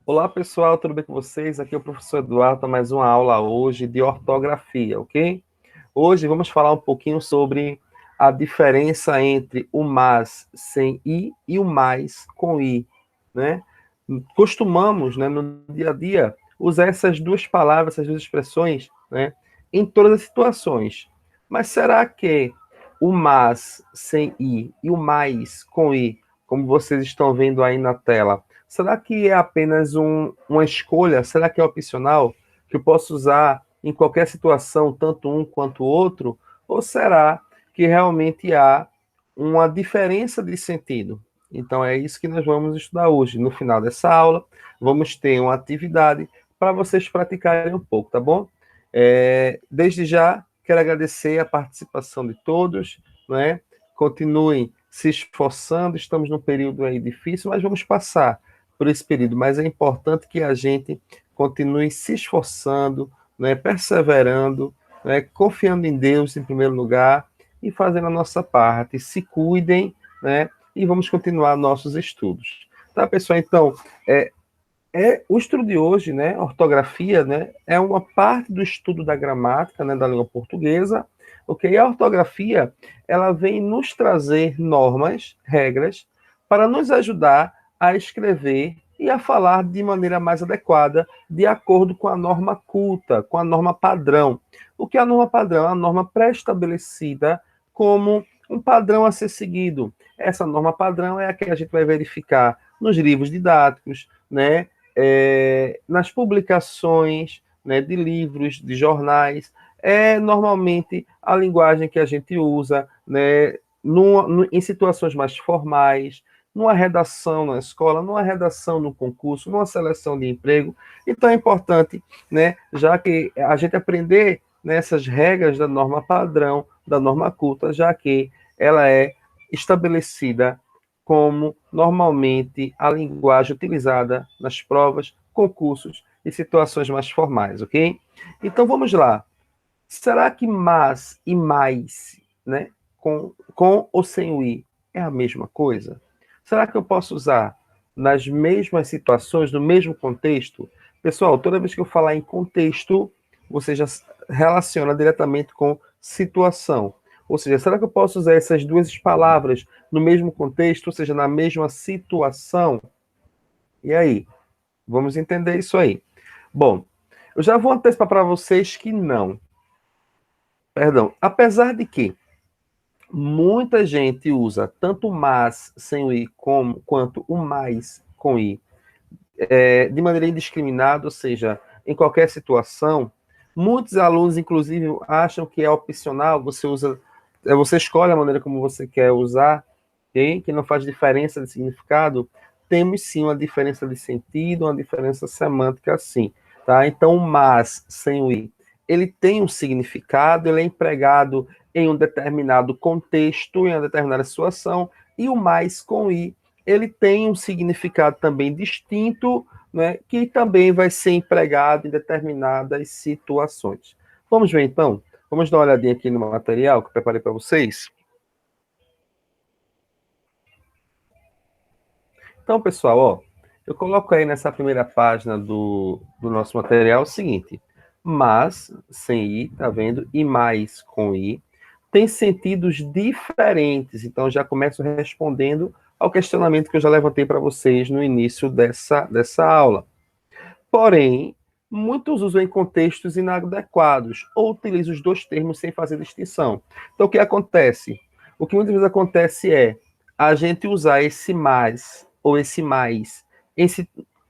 Olá, pessoal, tudo bem com vocês? Aqui é o professor Eduardo, para mais uma aula hoje de ortografia, ok? Hoje vamos falar um pouquinho sobre a diferença entre o mas sem i e o mais com i, né? Costumamos, né, no dia a dia, usar essas duas palavras, essas duas expressões, né, em todas as situações. Mas será que o mas sem i e o mais com i, como vocês estão vendo aí na tela, será que é apenas uma escolha? Será que é opcional? Que eu posso usar em qualquer situação, tanto um quanto o outro? Ou será que realmente há uma diferença de sentido? Então é isso que nós vamos estudar hoje. No final dessa aula, vamos ter uma atividade para vocês praticarem um pouco, tá bom? Desde já, quero agradecer a participação de todos, né? Continuem se esforçando, estamos num período aí difícil, mas vamos passar por esse período, mas é importante que a gente continue se esforçando, né, perseverando, né, confiando em Deus em primeiro lugar e fazendo a nossa parte. Se cuidem, né, e vamos continuar nossos estudos. Tá, pessoal? Então, o estudo de hoje, né, ortografia, né, é uma parte do estudo da gramática, né, da língua portuguesa, ok? A ortografia, ela vem nos trazer normas, regras, para nos ajudar a escrever e a falar de maneira mais adequada, de acordo com a norma culta, com a norma padrão. O que é a norma padrão? É a norma pré-estabelecida como um padrão a ser seguido. Essa norma padrão é a que a gente vai verificar nos livros didáticos, né? Nas publicações, né, de livros, de jornais, é normalmente a linguagem que a gente usa, né, em situações mais formais, numa redação na escola, numa redação no concurso, numa seleção de emprego. Então é importante, né, já que a gente aprender nessas regras da norma padrão, da norma culta, já que ela é estabelecida como normalmente a linguagem utilizada nas provas, concursos e situações mais formais, ok? Então vamos lá. Será que mas e mais, né, com ou sem o i, é a mesma coisa? Será que eu posso usar nas mesmas situações, no mesmo contexto? Pessoal, toda vez que eu falar em contexto, você já relaciona diretamente com situação. Ou seja, será que eu posso usar essas duas palavras no mesmo contexto, ou seja, na mesma situação? E aí? Vamos entender isso aí. Bom, eu já vou antecipar para vocês que não. Perdão. Apesar de que muita gente usa tanto o mas sem o i quanto o mais com i de maneira indiscriminada, ou seja, em qualquer situação, muitos alunos, inclusive, acham que é opcional, você escolhe a maneira como você quer usar, okay? Que não faz diferença de significado. Temos sim uma diferença de sentido, uma diferença semântica, sim. Tá? Então, o mas sem o i, ele tem um significado, ele é empregado em um determinado contexto, em uma determinada situação, e o mais com i, ele tem um significado também distinto, né, que também vai ser empregado em determinadas situações. Vamos ver então? Vamos dar uma olhadinha aqui no material que eu preparei para vocês? Então, pessoal, ó, eu coloco aí nessa primeira página do nosso material o seguinte: mas, sem i, tá vendo? E mais com i, tem sentidos diferentes. Então, já começo respondendo ao questionamento que eu já levantei para vocês no início dessa aula. Porém, muitos usam em contextos inadequados ou utilizam os dois termos sem fazer distinção. Então, o que acontece? O que muitas vezes acontece é a gente usar esse mais ou esse mais em,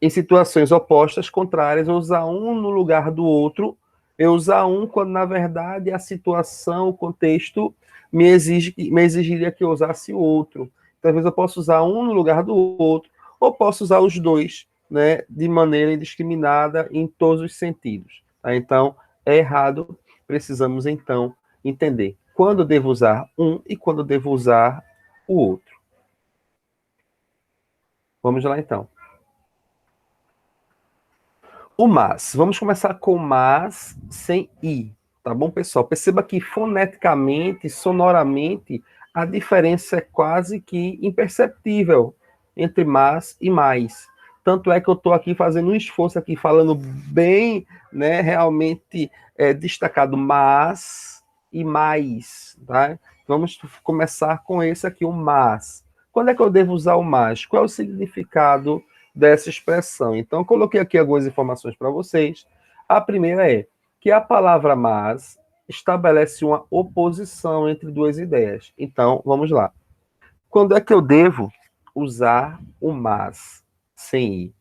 em situações opostas, contrárias, ou usar um no lugar do outro. Eu usar um quando, na verdade, a situação, o contexto me exigiria que eu usasse o outro. Então, às vezes, eu posso usar um no lugar do outro, ou posso usar os dois, né, de maneira indiscriminada em todos os sentidos. Tá? Então, é errado. Precisamos, então, entender quando devo usar um e quando devo usar o outro. Vamos lá, então. O mas. Vamos começar com mas sem i. Tá bom, pessoal? Perceba que foneticamente, sonoramente, a diferença é quase que imperceptível entre mas e mais. Tanto é que eu estou aqui fazendo um esforço aqui, falando bem, né, realmente destacado, mas e mais, tá? Vamos começar com esse aqui, o mas. Quando é que eu devo usar o mas? Qual é o significado dessa expressão? Então, eu coloquei aqui algumas informações para vocês. A primeira é que a palavra mas estabelece uma oposição entre duas ideias. Então, vamos lá. Quando é que eu devo usar o mas sem i?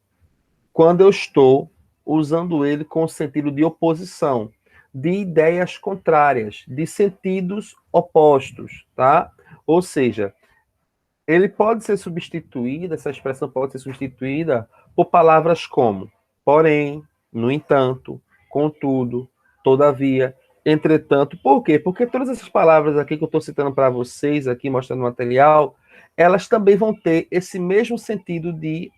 Quando eu estou usando ele com o sentido de oposição, de ideias contrárias, de sentidos opostos, tá? Ou seja, ele pode ser substituído, essa expressão pode ser substituída por palavras como porém, no entanto, contudo, todavia, entretanto. Por quê? Porque todas essas palavras aqui que eu estou citando para vocês, aqui mostrando o material, elas também vão ter esse mesmo sentido de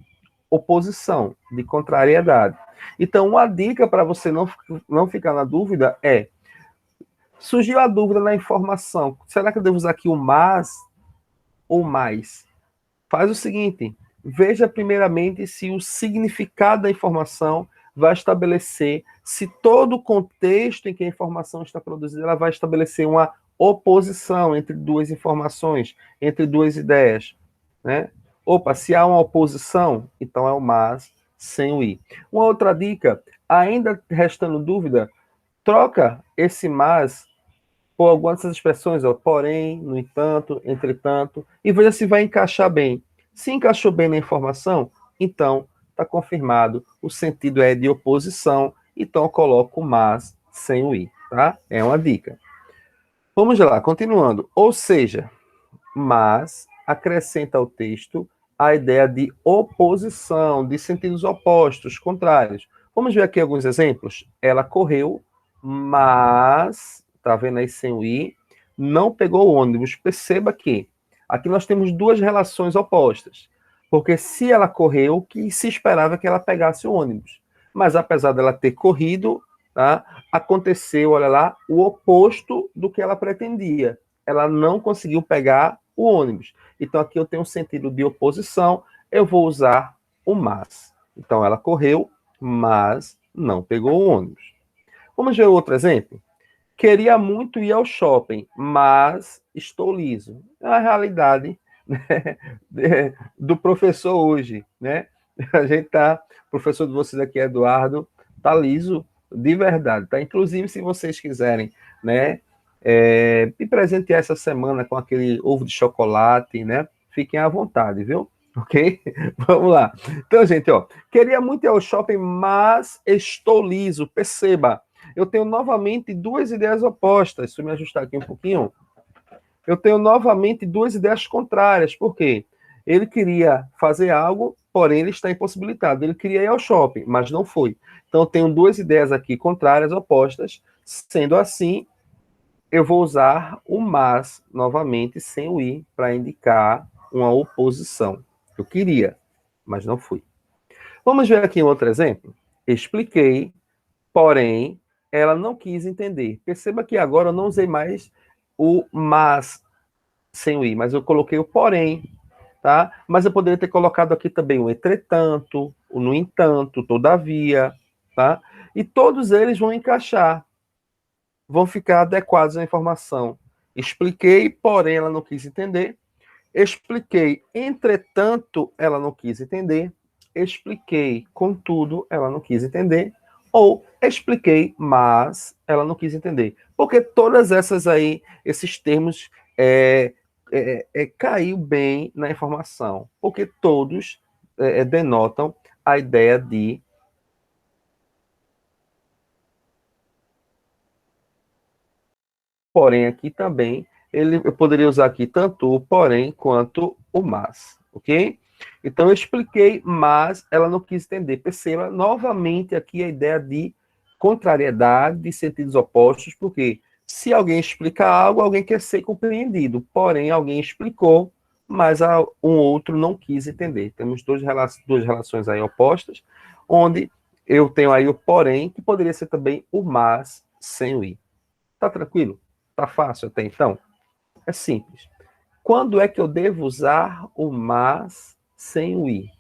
oposição, de contrariedade. Então, uma dica para você não ficar na dúvida é: surgiu a dúvida na informação, será que eu devo usar aqui o mas ou mais? Faz o seguinte, veja primeiramente se o significado da informação vai estabelecer, se todo o contexto em que a informação está produzida, ela vai estabelecer uma oposição entre duas informações, entre duas ideias, né? Opa, se há uma oposição, então é o mas sem o i. Uma outra dica, ainda restando dúvida, troca esse mas por algumas dessas expressões, ó, porém, no entanto, entretanto, e veja se vai encaixar bem. Se encaixou bem na informação, então está confirmado, o sentido é de oposição, então eu coloco o mas sem o i, tá? É uma dica. Vamos lá, continuando. Ou seja, mas acrescenta ao texto a ideia de oposição, de sentidos opostos, contrários. Vamos ver aqui alguns exemplos. Ela correu, mas, tá vendo aí sem o i, não pegou o ônibus. Perceba que aqui nós temos duas relações opostas. Porque se ela correu, que se esperava que ela pegasse o ônibus. Mas apesar dela ter corrido, tá, aconteceu, olha lá, o oposto do que ela pretendia. Ela não conseguiu pegar o ônibus. Então aqui eu tenho um sentido de oposição, eu vou usar o mas. Então ela correu, mas não pegou o ônibus. Vamos ver outro exemplo? Queria muito ir ao shopping, mas estou liso. É a realidade, né, do professor hoje, né? A gente tá, o professor de vocês aqui, Eduardo, tá liso de verdade, tá? Inclusive, se vocês quiserem, né, me presentear essa semana com aquele ovo de chocolate, né? Fiquem à vontade, viu? Ok? Vamos lá. Então, gente, ó, queria muito ir ao shopping, mas estou liso. Perceba, eu tenho novamente duas ideias opostas. Se eu me ajustar aqui um pouquinho, eu tenho novamente duas ideias contrárias. Por quê? Ele queria fazer algo, porém ele está impossibilitado. Ele queria ir ao shopping, mas não foi. Então, eu tenho duas ideias aqui contrárias, opostas. Sendo assim, eu vou usar o mas novamente, sem o i, para indicar uma oposição. Eu queria, mas não fui. Vamos ver aqui um outro exemplo? Expliquei, porém, ela não quis entender. Perceba que agora eu não usei mais o mas sem o i, mas eu coloquei o porém, tá? Mas eu poderia ter colocado aqui também o entretanto, o no entanto, todavia, tá? E todos eles vão encaixar, vão ficar adequados à informação. Expliquei, porém ela não quis entender. Expliquei, entretanto ela não quis entender. Expliquei, contudo ela não quis entender. Ou expliquei, mas ela não quis entender. Porque todas essas aí, esses termos, caiu bem na informação. Porque todos denotam a ideia de. Porém, aqui também, eu poderia usar aqui tanto o porém quanto o mas, ok? Então, eu expliquei, mas ela não quis entender. Perceba novamente aqui a ideia de contrariedade, de sentidos opostos, porque se alguém explica algo, alguém quer ser compreendido. Porém, alguém explicou, mas um outro não quis entender. Temos duas relações aí opostas, onde eu tenho aí o porém, que poderia ser também o mas sem o i. Tá tranquilo? Tá fácil até então? É simples. Quando é que eu devo usar o mas sem o i?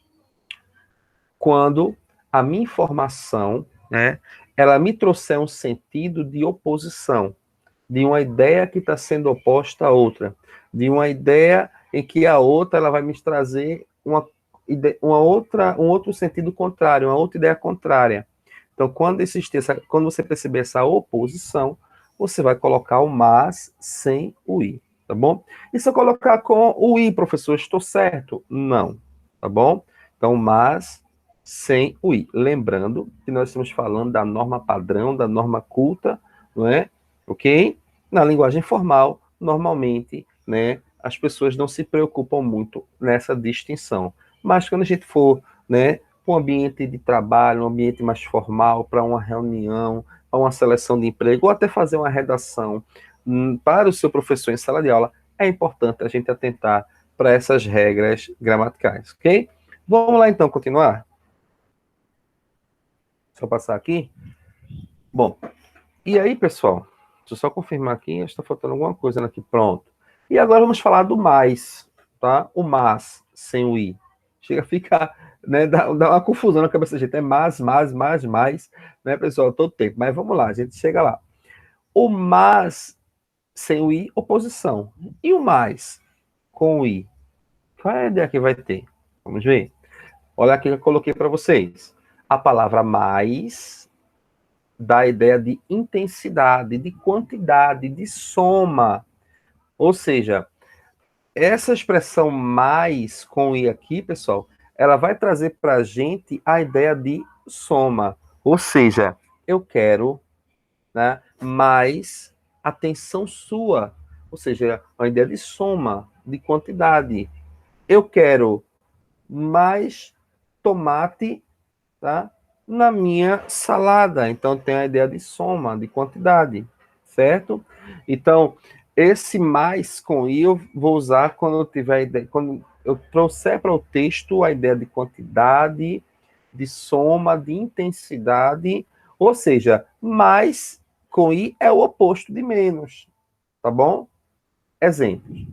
quando a minha informação, né, ela me trouxer um sentido de oposição, de uma ideia que está sendo oposta a outra, de uma ideia em que a outra ela vai me trazer um outro sentido contrário, uma outra ideia contrária. Então, quando você perceber essa oposição, você vai colocar o mas sem o i, tá bom? E se eu colocar com o i, professor, estou certo? Não, tá bom? Então, mas sem o i. Lembrando que nós estamos falando da norma padrão, da norma culta, não é? Ok? Na linguagem formal, normalmente, né, as pessoas não se preocupam muito nessa distinção. Mas quando a gente for, né, para um ambiente de trabalho, um ambiente mais formal, para uma reunião, para uma seleção de emprego, ou até fazer uma redação para o seu professor em sala de aula, é importante a gente atentar para essas regras gramaticais, ok? Vamos lá então continuar? Deixa eu passar aqui. Bom, e aí, pessoal, deixa eu só confirmar aqui, está faltando alguma coisa aqui, pronto. E agora vamos falar do mais, tá? O mas, sem o i. Chega a ficar, né, dá uma confusão na cabeça da gente, é mais, né, pessoal, todo tempo. Mas vamos lá, a gente chega lá. O mas, sem o i, oposição. E o mais, com o i? Qual é a ideia que vai ter? Vamos ver? Olha aqui que eu coloquei para vocês. A palavra mais dá a ideia de intensidade, de quantidade, de soma. Ou seja, essa expressão mais com i aqui, pessoal, ela vai trazer para a gente a ideia de soma. Ou seja, eu quero, né, mais atenção sua. Ou seja, uma ideia de soma, de quantidade. Eu quero mais tomate, tá, na minha salada. Então, tem a ideia de soma, de quantidade, certo? Então, esse mais com i eu vou usar quando eu tiver ideia, quando eu trouxer para o texto a ideia de quantidade, de soma, de intensidade, ou seja, mais com i é o oposto de menos, tá bom? Exemplos.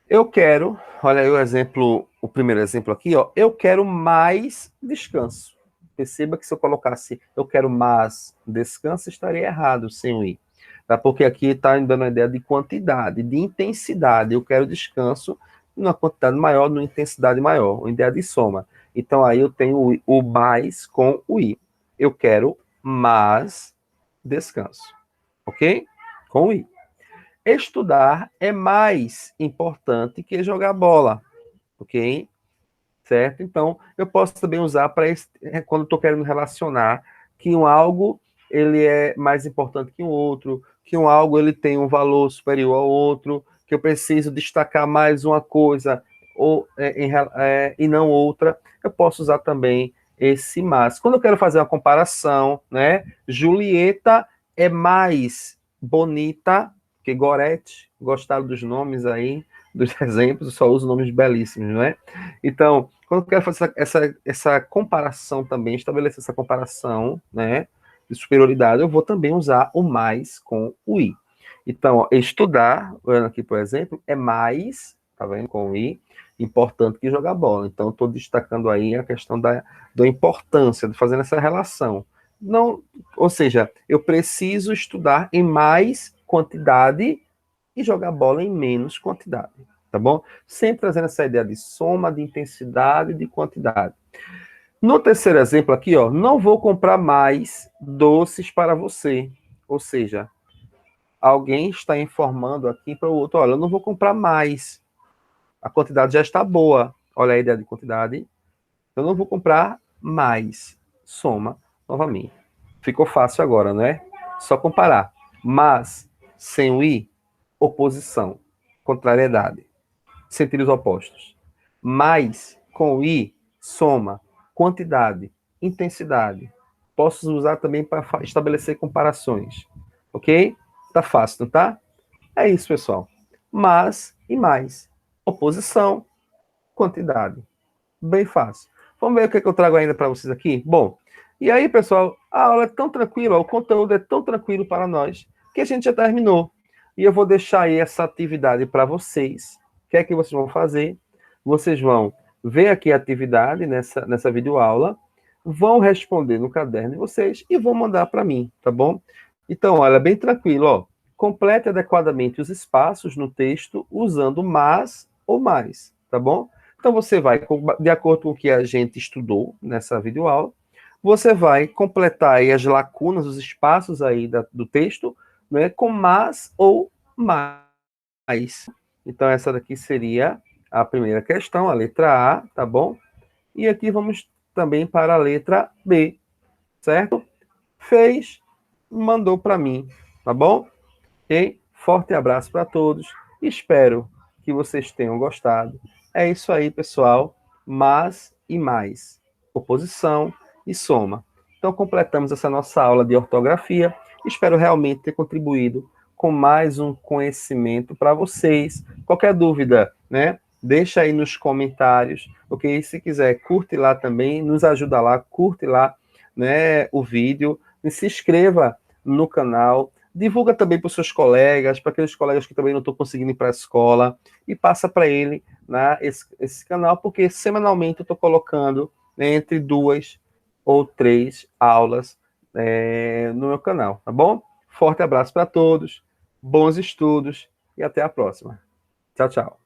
Eu quero, olha aí o exemplo, o primeiro exemplo aqui, ó, eu quero mais descanso. Perceba que se eu colocasse eu quero mais descanso, estaria errado sem o i. Tá? Porque aqui está dando a ideia de quantidade, de intensidade. Eu quero descanso numa quantidade maior, numa intensidade maior, uma ideia de soma. Então aí eu tenho o mais com o i. Eu quero mais descanso. Ok? Com o i. Estudar é mais importante que jogar bola, ok? Certo? Então, eu posso também usar para quando estou querendo relacionar que um algo ele é mais importante que um outro, que um algo ele tem um valor superior ao outro, que eu preciso destacar mais uma coisa ou e não outra. Eu posso usar também esse mais. Quando eu quero fazer uma comparação, né? Julieta é mais bonita que Gorete. Gostaram dos nomes aí, dos exemplos? Eu só uso nomes belíssimos, não é? Então, quando eu quero fazer essa comparação também, estabelecer essa comparação, né, de superioridade, eu vou também usar o mais com o i. Então, ó, estudar, olhando aqui, por exemplo, é mais, tá vendo, com o i, importante que jogar bola. Então, estou destacando aí a questão da importância de fazer essa relação. Não, ou seja, eu preciso estudar em mais quantidade e jogar bola em menos quantidade, tá bom? Sempre trazendo essa ideia de soma, de intensidade e de quantidade. No terceiro exemplo aqui, ó, não vou comprar mais doces para você. Ou seja, alguém está informando aqui para o outro, olha, eu não vou comprar mais. A quantidade já está boa. Olha a ideia de quantidade. Eu não vou comprar mais. Soma novamente. Ficou fácil agora, né? Só comparar. Mas, sem o i, oposição, contrariedade, sentidos opostos. Mais, com o i, soma, quantidade, intensidade. Posso usar também para estabelecer comparações. Ok? Tá fácil, não tá? É isso, pessoal. Mas e mais. Oposição, quantidade. Bem fácil. Vamos ver o que, é que eu trago ainda para vocês aqui? Bom, e aí, pessoal, a aula é tão tranquila, o conteúdo é tão tranquilo para nós, que a gente já terminou. E eu vou deixar aí essa atividade para vocês. O que é que vocês vão fazer? Vocês vão ver aqui a atividade nessa videoaula vão responder no caderno de vocês e vão mandar para mim, tá bom? Então, olha, bem tranquilo, ó. Complete adequadamente os espaços no texto usando mas ou mais, tá bom? Então, você vai, de acordo com o que a gente estudou nessa videoaula, você vai completar aí as lacunas, os espaços aí do texto, né, com mas ou mais. Então, essa daqui seria a primeira questão, a letra A, tá bom? E aqui vamos também para a letra B, certo? Fez, mandou para mim, tá bom? Ok? Forte abraço para todos. Espero que vocês tenham gostado. É isso aí, pessoal. Mas e mais. Oposição e soma. Então, completamos essa nossa aula de ortografia. Espero realmente ter contribuído com mais um conhecimento para vocês. Qualquer dúvida, né? Deixa aí nos comentários, ok? Se quiser, curte lá também, nos ajuda lá, curte lá, né, o vídeo, e se inscreva no canal, divulga também para os seus colegas, para aqueles colegas que também não estão conseguindo ir para a escola, e passa para ele, né, esse canal, porque semanalmente eu estou colocando, né, entre 2 ou 3 aulas no meu canal, tá bom? Forte abraço para todos, bons estudos e até a próxima. Tchau, tchau.